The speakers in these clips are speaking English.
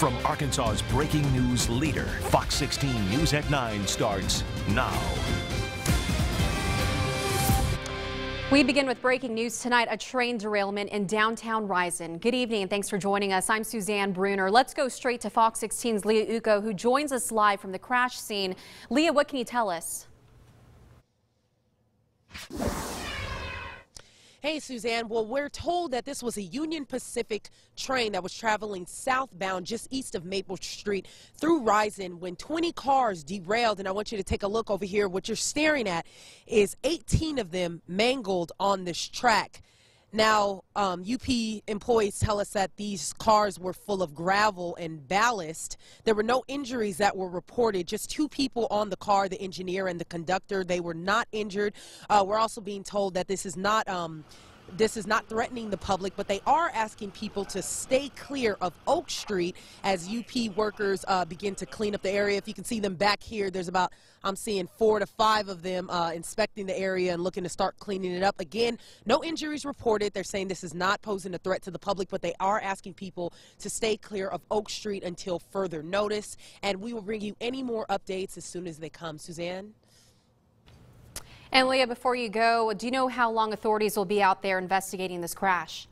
From Arkansas's breaking news leader, Fox 16 News at 9 starts now. We begin with breaking news tonight, a train derailment in downtown Risen. Good evening and thanks for joining us. I'm Suzanne Bruner. Let's go straight to Fox 16's Leah Uko, who joins us live from the crash scene. Leah, what can you tell us? Hey, Suzanne. Well, we're told that this was a Union Pacific train that was traveling southbound just east of Maple Street through Risen when 20 cars derailed. And I want you to take a look over here. What you're staring at is 18 of them mangled on this track. Now, UP employees tell us that these cars were full of gravel and ballast. There were no injuries that were reported, just 2 people on the car, the engineer and the conductor. They were not injured. We're also being told that this is not threatening the public, but they are asking people to stay clear of Oak Street as UP workers begin to clean up the area. If you can see them back here, there's about, I'm seeing 4 to 5 of them inspecting the area and looking to start cleaning it up. Again, no injuries reported. They're saying this is not posing a threat to the public, but they are asking people to stay clear of Oak Street until further notice. And we will bring you any more updates as soon as they come. Suzanne? And Leah, before you go, do you know how long authorities will be out there investigating this crash?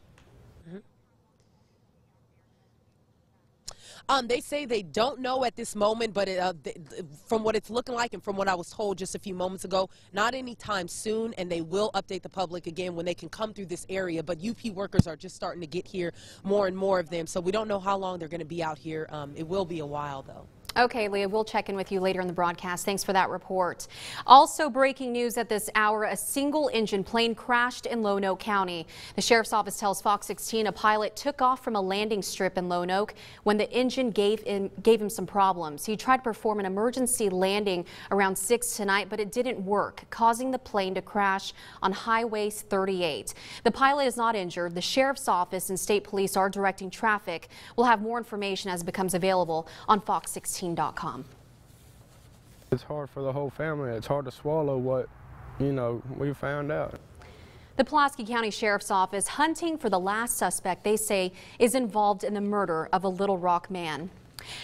They say they don't know at this moment, but from what it's looking like and from what I was told just a few moments ago, not anytime soon, and they will update the public again when they can come through this area. But UP workers are just starting to get here, more and more of them, so we don't know how long they're going to be out here. It will be a while, though. Okay, Leah, we'll check in with you later in the broadcast. Thanks for that report. Also breaking news at this hour, a single-engine plane crashed in Lonoke County. The sheriff's office tells Fox 16 a pilot took off from a landing strip in Lonoke when the engine gave him some problems. He tried to perform an emergency landing around 6 tonight, but it didn't work, causing the plane to crash on Highway 38. The pilot is not injured. The sheriff's office and state police are directing traffic. We'll have more information as it becomes available on Fox16.com. It's hard for the whole family. It's hard to swallow what, we found out. The Pulaski County Sheriff's Office hunting for the last suspect they say is involved in the murder of a Little Rock man.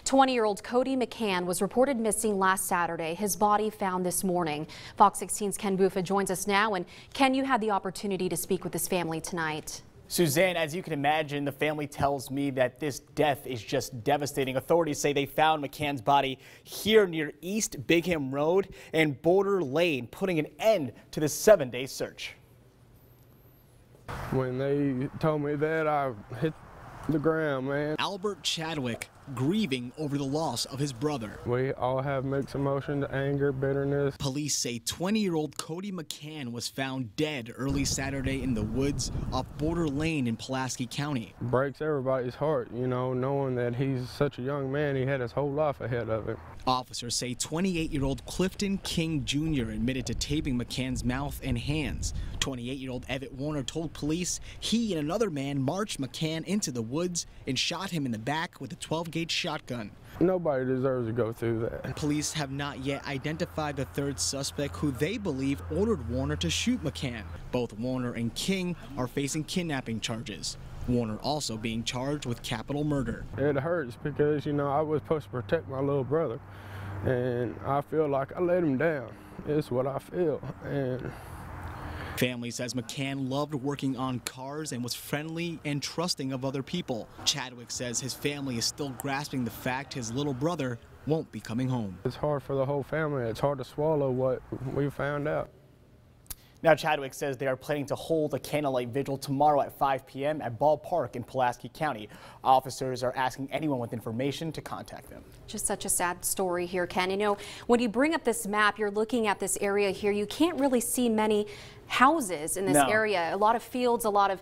20-year-old Cody McCann was reported missing last Saturday. His body found this morning. Fox 16's Ken Buffa joins us now. And Ken, you had the opportunity to speak with his family tonight. Suzanne, as you can imagine, the family tells me that this death is just devastating. Authorities say they found McCann's body here near East Bigham Road and Border Lane, putting an end to the 7-day search. When they told me that, I hit the ground, man. Albert Chadwick grieving over the loss of his brother. We all have mixed emotions, anger, bitterness. Police say 20-year-old Cody McCann was found dead early Saturday in the woods off Border Lane in Pulaski County. Breaks everybody's heart, knowing that he's such a young man. He had his whole life ahead of him. Officers say 28-year-old Clifton King Jr. admitted to taping McCann's mouth and hands. 28-year-old Evitt Warner told police he and another man marched McCann into the woods and shot him in the back with a 12-gauge shotgun. Nobody deserves to go through that. Police have not yet identified the third suspect who they believe ordered Warner to shoot McCann. Both Warner and King are facing kidnapping charges. Warner also being charged with capital murder. It hurts because, I was supposed to protect my little brother, and I feel like I let him down. It's what I feel. And family says McCann loved working on cars and was friendly and trusting of other people. Chadwick says his family is still grasping the fact his little brother won't be coming home. It's hard for the whole family. It's hard to swallow what we found out. Now, Chadwick says they are planning to hold a candlelight vigil tomorrow at 5 p.m. at Ball Park in Pulaski County. Officers are asking anyone with information to contact them. Just such a sad story here, Ken. When you bring up this map, you're looking at this area here. You can't really see many houses in this area. A lot of fields, a lot of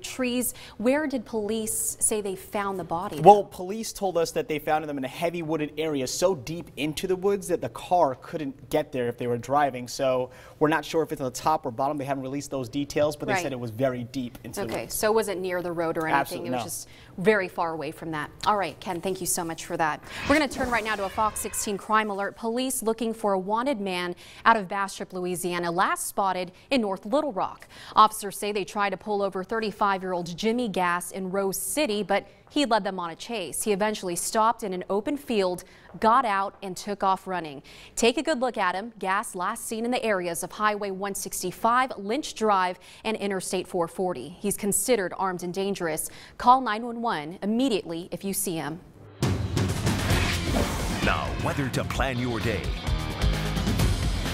trees. Where did police say they found the body? Well, police told us that they found them in a heavy wooded area so deep into the woods that the car couldn't get there if they were driving. So we're not sure if it's on the top or bottom. They haven't released those details, but they said it was very deep into the woods. Okay, so it wasn't near the road or anything. Absolutely, it was just very far away from that. All right, Ken, thank you so much for that. We're going to turn right now to a Fox 16 crime alert. Police looking for a wanted man out of Bastrop, Louisiana, last spotted in North Little Rock. Officers say they tried to pull over 35-year-old Jimmy Gass in Rose City, but he led them on a chase. He eventually stopped in an open field, got out, and took off running. Take a good look at him. Gass last seen in the areas of Highway 165, Lynch Drive, and Interstate 440. He's considered armed and dangerous. Call 911 immediately if you see him. Now, weather to plan your day.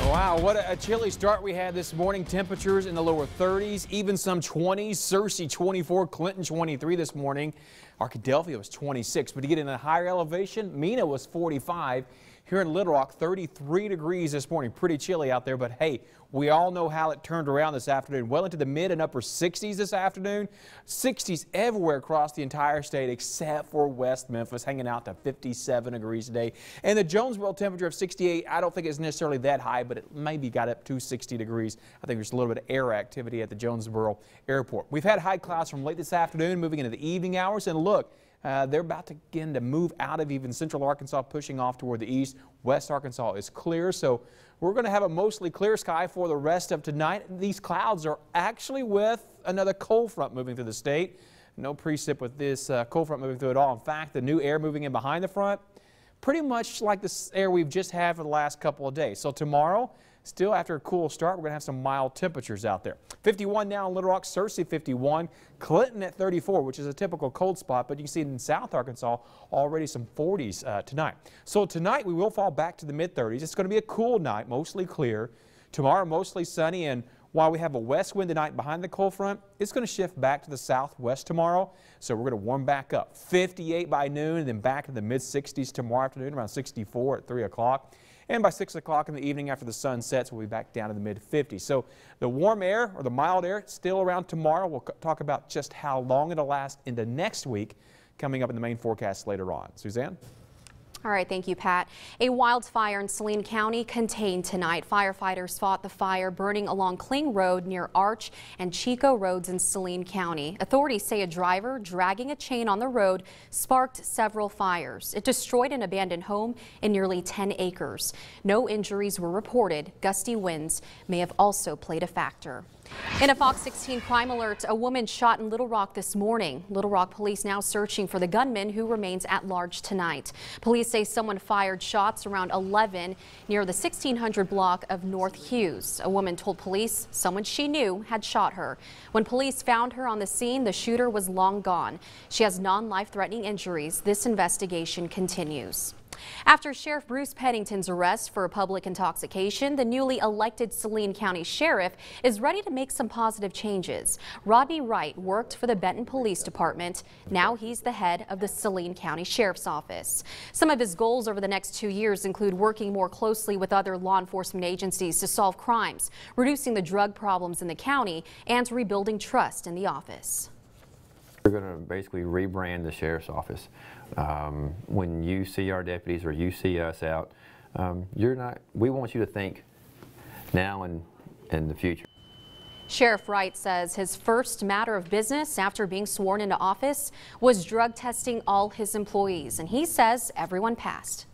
Wow, what a chilly start we had this morning. Temperatures in the lower 30s, even some 20s. Searcy 24, Clinton 23 this morning. Arkadelphia was 26, but to get in a higher elevation, Mena was 45. Here in Little Rock, 33 degrees this morning. Pretty chilly out there, but hey, we all know how it turned around this afternoon. Well into the mid and upper 60s this afternoon. 60s everywhere across the entire state except for West Memphis, hanging out to 57 degrees today. And the Jonesboro temperature of 68, I don't think it's necessarily that high, but it maybe got up to 60 degrees. I think there's a little bit of air activity at the Jonesboro airport. We've had high clouds from late this afternoon, moving into the evening hours, and look, they're about to begin to move out of even central Arkansas, pushing off toward the east. West Arkansas is clear, so we're going to have a mostly clear sky for the rest of tonight. These clouds are actually with another cold front moving through the state. No precip with this cold front moving through at all. In fact, the new air moving in behind the front, pretty much like this air we've just had for the last couple of days. So tomorrow, still after a cool start, we're going to have some mild temperatures out there. 51 now in Little Rock, Searcy 51, Clinton at 34, which is a typical cold spot, but you can see in South Arkansas already some 40s tonight. So tonight we will fall back to the mid-30s. It's going to be a cool night, mostly clear. Tomorrow mostly sunny, and while we have a west wind tonight behind the cold front, it's going to shift back to the southwest tomorrow. So we're going to warm back up. 58 by noon and then back to the mid-60s tomorrow afternoon, around 64 at 3 o'clock. And by 6 o'clock in the evening after the sun sets, we'll be back down to the mid-50s. So the warm air or the mild air still around tomorrow. We'll talk about just how long it'll last into next week coming up in the main forecast later on. Suzanne? All right, thank you, Pat. A wildfire in Saline County contained tonight. Firefighters fought the fire burning along Kling Road near Arch and Chico Roads in Saline County. Authorities say a driver dragging a chain on the road sparked several fires. It destroyed an abandoned home in nearly 10 acres. No injuries were reported. Gusty winds may have also played a factor. In a Fox 16 crime alert, a woman shot in Little Rock this morning. Little Rock police now searching for the gunman who remains at large tonight. Police say someone fired shots around 11 near the 1600 block of North Hughes. A woman told police someone she knew had shot her. When police found her on the scene, the shooter was long gone. She has non-life-threatening injuries. This investigation continues. After Sheriff Bruce Pennington's arrest for public intoxication, the newly elected Saline County Sheriff is ready to make some positive changes. Rodney Wright worked for the Benton Police Department. Now he's the head of the Saline County Sheriff's Office. Some of his goals over the next 2 years include working more closely with other law enforcement agencies to solve crimes, reducing the drug problems in the county, and rebuilding trust in the office. We're going to basically rebrand the Sheriff's Office. When you see our deputies or you see us out, we want you to think now and in the future. Sheriff Wright says his first matter of business after being sworn into office was drug testing all his employees, and he says everyone passed.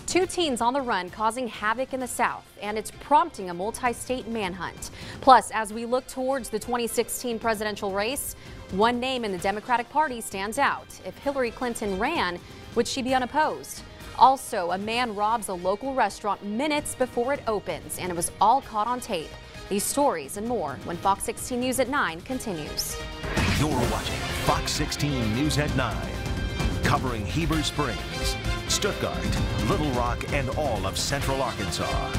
2 teens on the run causing havoc in the South, and it's prompting a multi-state manhunt. Plus, as we look towards the 2016 presidential race, one name in the Democratic Party stands out. If Hillary Clinton ran, would she be unopposed? Also, a man robs a local restaurant minutes before it opens, and it was all caught on tape. These stories and more when Fox 16 News at 9 continues. You're watching Fox 16 News at 9, covering Heber Springs, Stuttgart, Little Rock, and all of Central Arkansas.